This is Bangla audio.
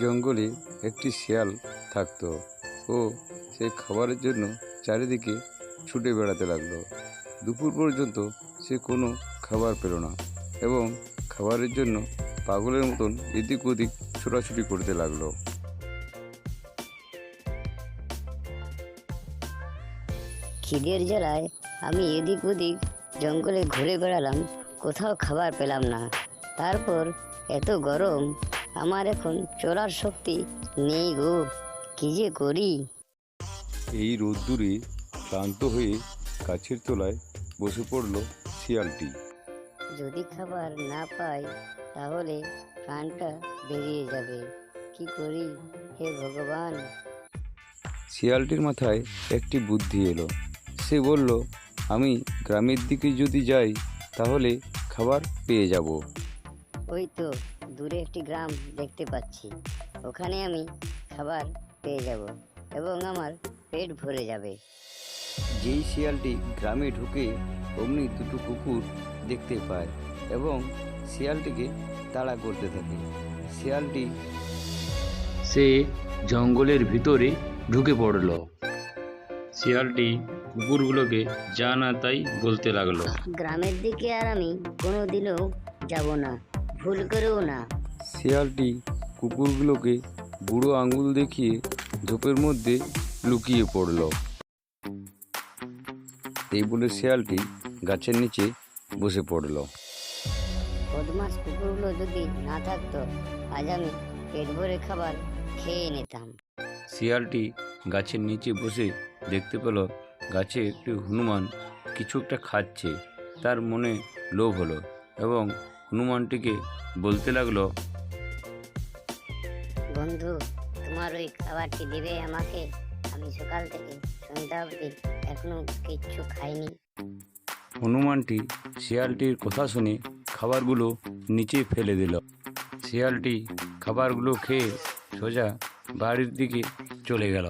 জঙ্গলে একটি শিয়াল থাকতো ও সে খাবারের জন্য চারিদিকে ছুটে বেড়াতে লাগলো। দুপুর পর্যন্ত সে কোনো খাবার পেল না এবং খাবারের জন্য পাগলের মতন এদিক ওদিক ছোটাছুটি করতে লাগলো। খিদের জ্বালায় আমি এদিক ওদিক জঙ্গলে ঘুরে বেড়ালাম, কোথাও খাবার পেলাম না। তারপর এত গরম, আমার এখন চলার শক্তি নেই গো, কি যে করি। এই রোদ্দুরে ক্লান্ত হয়ে গাছের তলায় বসে পড়ল শিয়ালটি। যদি খাবার না পাই তাহলে প্রাণটা বেরিয়ে যাবে, কি করি হে ভগবান। শিয়ালটির মাথায় একটি বুদ্ধি এলো। সে বলল, আমি গ্রামের দিকে যদি যাই তাহলে খাবার পেয়ে যাব। ওই তো দূরে একটি গ্রাম দেখতে পাচ্ছি, ওখানে আমি খাবার পেয়ে যাব এবং আমার পেট ভরে যাবে। যেই শিয়ালটি গ্রামে ঢুকে অমনি দুটো কুকুর দেখতে পায় এবং শিয়ালটিকে তাড়া করতে থাকে। শিয়ালটি সে জঙ্গলের ভিতরে ঢুকে পড়ল। শিয়ালটি কুকুরগুলোকে যা না তাই বলতে লাগলো। গ্রামের দিকে আর আমি কোনোদিনও যাব না, ভুল করেও না। শিয়ালটি কুকুরগুলোকে বুড়ো আঙুল দেখিয়ে ঝোপের মধ্যে লুকিয়ে পড়ল। এই বলে শিয়ালটি গাছের নিচে বসে পড়ল। বদমাস কুকুরগুলো যদি না থাকতো আজ আমি পেট ভরে খাবার খেয়ে নিতাম। শিয়ালটি গাছের নিচে বসে দেখতে পেল গাছে একটি হনুমান কিছু একটা খাচ্ছে। তার মনে লোভ হলো এবং হনুমানটিকে বলতে লাগলো, বন্ধু, তোমার ওই খাবারটি দিবে আমাকে? আমি সকাল থেকে সন্ধ্যা অবধি এখনো কিচ্ছু খাইনি। হনুমানটি শিয়ালটির কথা শুনে খাবারগুলো নিচে ফেলে দিল। শিয়ালটি খাবারগুলো খেয়ে সোজা বাড়ির দিকে চলে গেল।